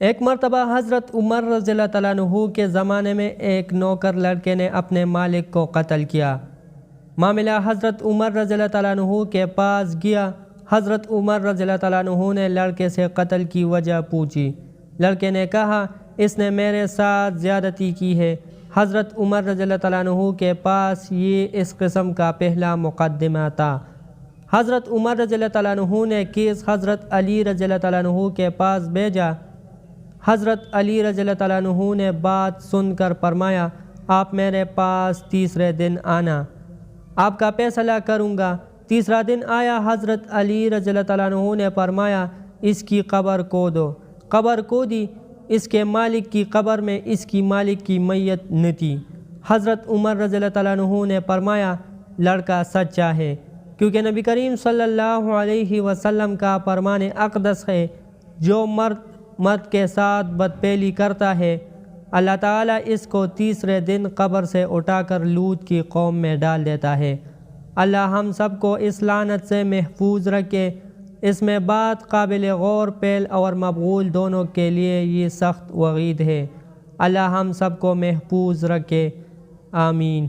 ایک مرتبہ حضرت عمر رضی اللہ تعالیٰ عنہ کے زمانے میں ایک نوکر لڑکے نے اپنے مالک کو قتل کیا۔ معاملہ حضرت عمر رضی اللہ تعالیٰ عنہ کے پاس گیا۔ حضرت عمر رضی اللہ تعالیٰ عنہ نے لڑکے سے قتل کی وجہ پوچھی۔ لڑکے نے کہا، اس نے میرے ساتھ زیادتی کی ہے۔ حضرت عمر رضی اللہ تعالیٰ عنہ کے پاس یہ اس قسم کا پہلا مقدمہ تھا۔ حضرت عمر رضی اللہ تعالیٰ عنہ نے کیس حضرت علی رضی اللہ تعالیٰ عنہ کے پاس بھیجا۔ حضرت علی رضی اللہ تعالیٰ عنہ نے بات سن کر فرمایا، آپ میرے پاس تیسرے دن آنا، آپ کا فیصلہ کروں گا۔ تیسرا دن آیا۔ حضرت علی رضی اللہ تعالیٰ عنہ نے فرمایا، اس کی قبر کھودو۔ قبر کھودی۔ اس کے مالک کی قبر میں اس کی مالک کی میت نہ تھی۔ حضرت عمر رضی اللہ تعالیٰ عنہ نے فرمایا، لڑکا سچا ہے، کیونکہ نبی کریم صلی اللہ علیہ وسلم کا فرمان اقدس ہے، جو مرد کے ساتھ بدپیلی کرتا ہے، اللہ تعالیٰ اس کو تیسرے دن قبر سے اٹھا کر لوط کی قوم میں ڈال دیتا ہے۔ اللہ ہم سب کو اس لعنت سے محفوظ رکھے۔ اس میں بات قابل غور فعل اور مفعول دونوں کے لیے یہ سخت وعید ہے۔ اللہ ہم سب کو محفوظ رکھے، آمین۔